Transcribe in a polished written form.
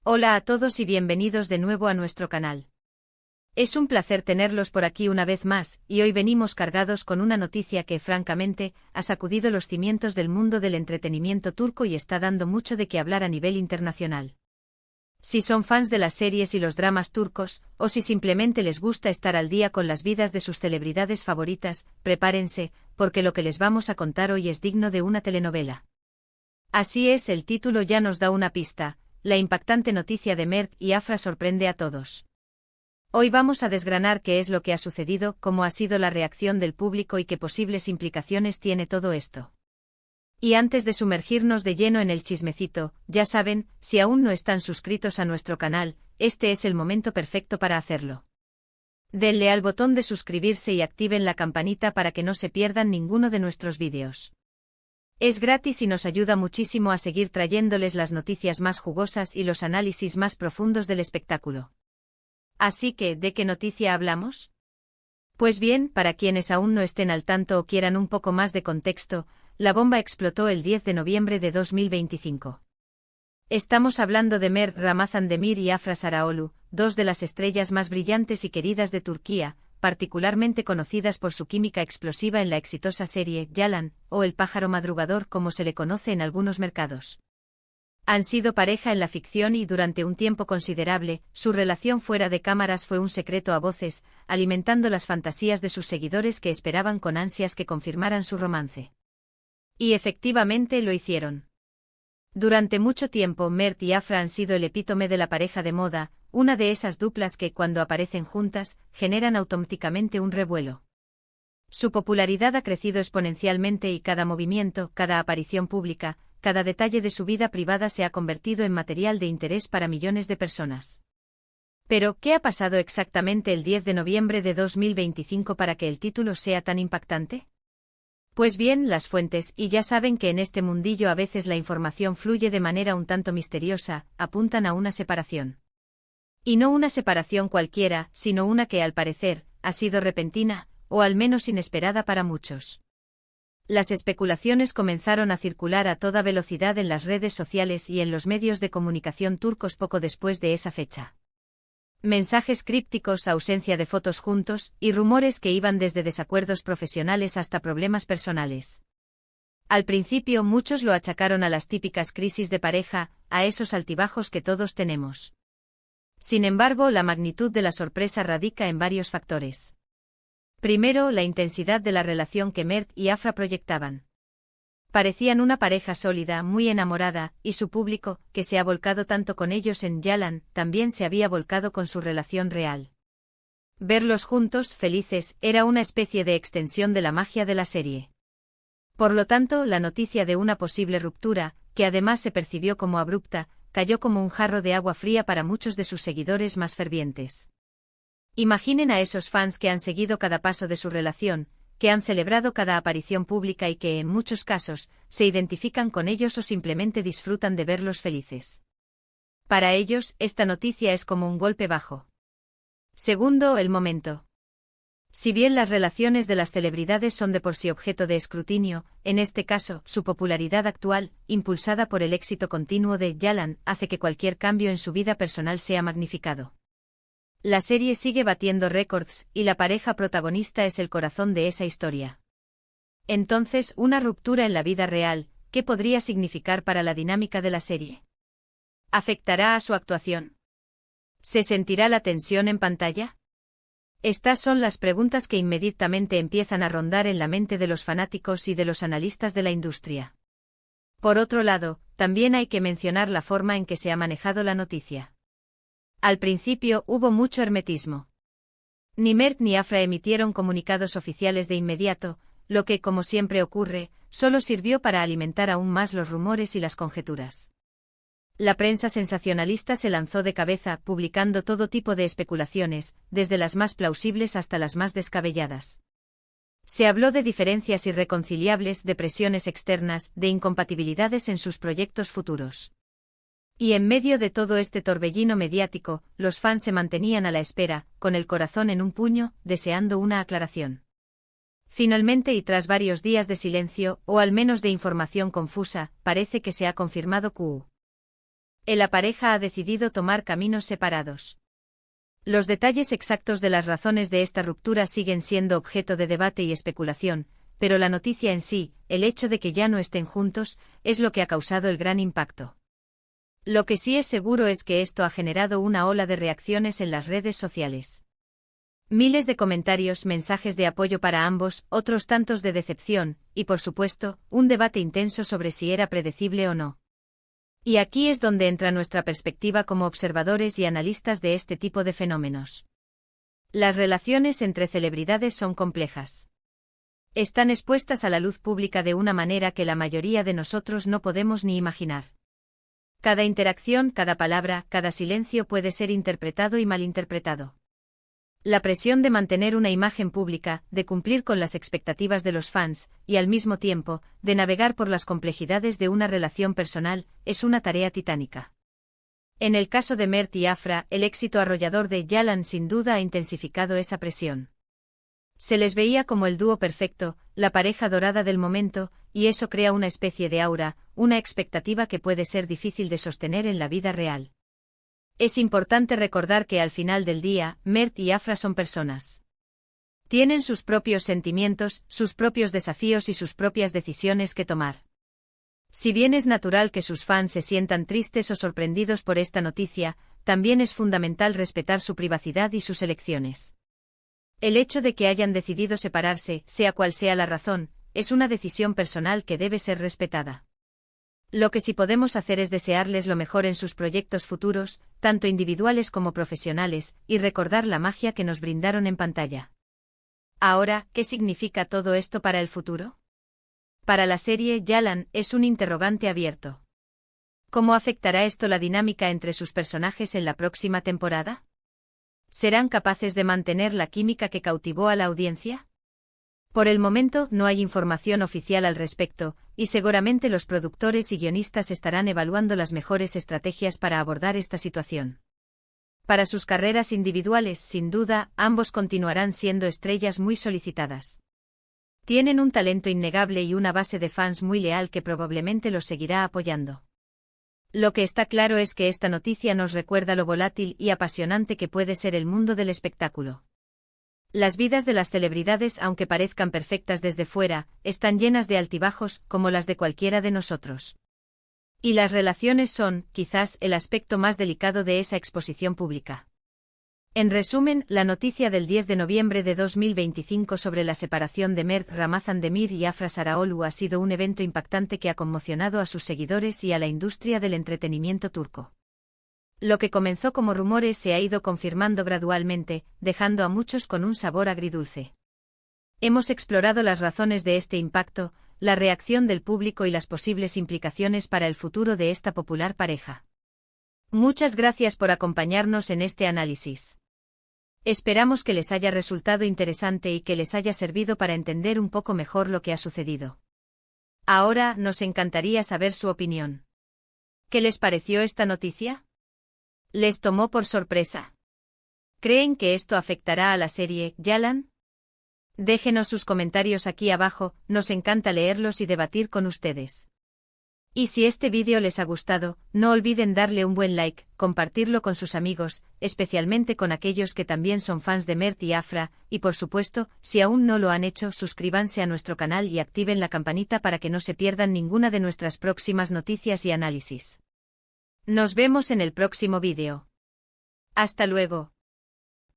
Hola a todos y bienvenidos de nuevo a nuestro canal. Es un placer tenerlos por aquí una vez más, y hoy venimos cargados con una noticia que, francamente, ha sacudido los cimientos del mundo del entretenimiento turco y está dando mucho de qué hablar a nivel internacional. Si son fans de las series y los dramas turcos, o si simplemente les gusta estar al día con las vidas de sus celebridades favoritas, prepárense, porque lo que les vamos a contar hoy es digno de una telenovela. Así es, el título ya nos da una pista. La impactante noticia de Mert y Afra sorprende a todos. Hoy vamos a desgranar qué es lo que ha sucedido, cómo ha sido la reacción del público y qué posibles implicaciones tiene todo esto. Y antes de sumergirnos de lleno en el chismecito, ya saben, si aún no están suscritos a nuestro canal, este es el momento perfecto para hacerlo. Denle al botón de suscribirse y activen la campanita para que no se pierdan ninguno de nuestros vídeos. Es gratis y nos ayuda muchísimo a seguir trayéndoles las noticias más jugosas y los análisis más profundos del espectáculo. Así que, ¿de qué noticia hablamos? Pues bien, para quienes aún no estén al tanto o quieran un poco más de contexto, la bomba explotó el 10 de noviembre de 2025. Estamos hablando de Mert Ramazan-Demir y Afra Saraoğlu, dos de las estrellas más brillantes y queridas de Turquía, particularmente conocidas por su química explosiva en la exitosa serie Yalan, o El pájaro madrugador como se le conoce en algunos mercados. Han sido pareja en la ficción y durante un tiempo considerable, su relación fuera de cámaras fue un secreto a voces, alimentando las fantasías de sus seguidores que esperaban con ansias que confirmaran su romance. Y efectivamente lo hicieron. Durante mucho tiempo Mert y Afra han sido el epítome de la pareja de moda, una de esas duplas que, cuando aparecen juntas, generan automáticamente un revuelo. Su popularidad ha crecido exponencialmente y cada movimiento, cada aparición pública, cada detalle de su vida privada se ha convertido en material de interés para millones de personas. Pero, ¿qué ha pasado exactamente el 10 de noviembre de 2025 para que el título sea tan impactante? Pues bien, las fuentes, y ya saben que en este mundillo a veces la información fluye de manera un tanto misteriosa, apuntan a una separación. Y no una separación cualquiera, sino una que, al parecer, ha sido repentina, o al menos inesperada para muchos. Las especulaciones comenzaron a circular a toda velocidad en las redes sociales y en los medios de comunicación turcos poco después de esa fecha. Mensajes crípticos, ausencia de fotos juntos, y rumores que iban desde desacuerdos profesionales hasta problemas personales. Al principio muchos lo achacaron a las típicas crisis de pareja, a esos altibajos que todos tenemos. Sin embargo, la magnitud de la sorpresa radica en varios factores. Primero, la intensidad de la relación que Mert y Afra proyectaban. Parecían una pareja sólida, muy enamorada, y su público, que se ha volcado tanto con ellos en Yalan, también se había volcado con su relación real. Verlos juntos, felices, era una especie de extensión de la magia de la serie. Por lo tanto, la noticia de una posible ruptura, que además se percibió como abrupta, cayó como un jarro de agua fría para muchos de sus seguidores más fervientes. Imaginen a esos fans que han seguido cada paso de su relación, que han celebrado cada aparición pública y que, en muchos casos, se identifican con ellos o simplemente disfrutan de verlos felices. Para ellos, esta noticia es como un golpe bajo. Segundo, el momento. Si bien las relaciones de las celebridades son de por sí objeto de escrutinio, en este caso, su popularidad actual, impulsada por el éxito continuo de Yalan, hace que cualquier cambio en su vida personal sea magnificado. La serie sigue batiendo récords, y la pareja protagonista es el corazón de esa historia. Entonces, una ruptura en la vida real, ¿qué podría significar para la dinámica de la serie? ¿Afectará a su actuación? ¿Se sentirá la tensión en pantalla? Estas son las preguntas que inmediatamente empiezan a rondar en la mente de los fanáticos y de los analistas de la industria. Por otro lado, también hay que mencionar la forma en que se ha manejado la noticia. Al principio hubo mucho hermetismo. Ni Mert ni Afra emitieron comunicados oficiales de inmediato, lo que, como siempre ocurre, solo sirvió para alimentar aún más los rumores y las conjeturas. La prensa sensacionalista se lanzó de cabeza, publicando todo tipo de especulaciones, desde las más plausibles hasta las más descabelladas. Se habló de diferencias irreconciliables, de presiones externas, de incompatibilidades en sus proyectos futuros. Y en medio de todo este torbellino mediático, los fans se mantenían a la espera, con el corazón en un puño, deseando una aclaración. Finalmente, y tras varios días de silencio, o al menos de información confusa, parece que se ha confirmado que La pareja ha decidido tomar caminos separados. Los detalles exactos de las razones de esta ruptura siguen siendo objeto de debate y especulación, pero la noticia en sí, el hecho de que ya no estén juntos, es lo que ha causado el gran impacto. Lo que sí es seguro es que esto ha generado una ola de reacciones en las redes sociales. Miles de comentarios, mensajes de apoyo para ambos, otros tantos de decepción, y por supuesto, un debate intenso sobre si era predecible o no. Y aquí es donde entra nuestra perspectiva como observadores y analistas de este tipo de fenómenos. Las relaciones entre celebridades son complejas. Están expuestas a la luz pública de una manera que la mayoría de nosotros no podemos ni imaginar. Cada interacción, cada palabra, cada silencio puede ser interpretado y malinterpretado. La presión de mantener una imagen pública, de cumplir con las expectativas de los fans, y al mismo tiempo, de navegar por las complejidades de una relación personal, es una tarea titánica. En el caso de Mert y Afra, el éxito arrollador de Yalan sin duda ha intensificado esa presión. Se les veía como el dúo perfecto, la pareja dorada del momento, y eso crea una especie de aura, una expectativa que puede ser difícil de sostener en la vida real. Es importante recordar que al final del día, Mert y Afra son personas. Tienen sus propios sentimientos, sus propios desafíos y sus propias decisiones que tomar. Si bien es natural que sus fans se sientan tristes o sorprendidos por esta noticia, también es fundamental respetar su privacidad y sus elecciones. El hecho de que hayan decidido separarse, sea cual sea la razón, es una decisión personal que debe ser respetada. Lo que sí podemos hacer es desearles lo mejor en sus proyectos futuros, tanto individuales como profesionales, y recordar la magia que nos brindaron en pantalla. Ahora, ¿qué significa todo esto para el futuro? Para la serie, Yalan es un interrogante abierto. ¿Cómo afectará esto la dinámica entre sus personajes en la próxima temporada? ¿Serán capaces de mantener la química que cautivó a la audiencia? Por el momento no hay información oficial al respecto, y seguramente los productores y guionistas estarán evaluando las mejores estrategias para abordar esta situación. Para sus carreras individuales, sin duda, ambos continuarán siendo estrellas muy solicitadas. Tienen un talento innegable y una base de fans muy leal que probablemente los seguirá apoyando. Lo que está claro es que esta noticia nos recuerda lo volátil y apasionante que puede ser el mundo del espectáculo. Las vidas de las celebridades, aunque parezcan perfectas desde fuera, están llenas de altibajos, como las de cualquiera de nosotros. Y las relaciones son, quizás, el aspecto más delicado de esa exposición pública. En resumen, la noticia del 10 de noviembre de 2025 sobre la separación de Mert Ramazan-Demir y Afra Sarıoğlu ha sido un evento impactante que ha conmocionado a sus seguidores y a la industria del entretenimiento turco. Lo que comenzó como rumores se ha ido confirmando gradualmente, dejando a muchos con un sabor agridulce. Hemos explorado las razones de este impacto, la reacción del público y las posibles implicaciones para el futuro de esta popular pareja. Muchas gracias por acompañarnos en este análisis. Esperamos que les haya resultado interesante y que les haya servido para entender un poco mejor lo que ha sucedido. Ahora, nos encantaría saber su opinión. ¿Qué les pareció esta noticia? ¿Les tomó por sorpresa? ¿Creen que esto afectará a la serie Yalan? Déjenos sus comentarios aquí abajo, nos encanta leerlos y debatir con ustedes. Y si este vídeo les ha gustado, no olviden darle un buen like, compartirlo con sus amigos, especialmente con aquellos que también son fans de Mert y Afra, y por supuesto, si aún no lo han hecho, suscríbanse a nuestro canal y activen la campanita para que no se pierdan ninguna de nuestras próximas noticias y análisis. Nos vemos en el próximo vídeo. Hasta luego.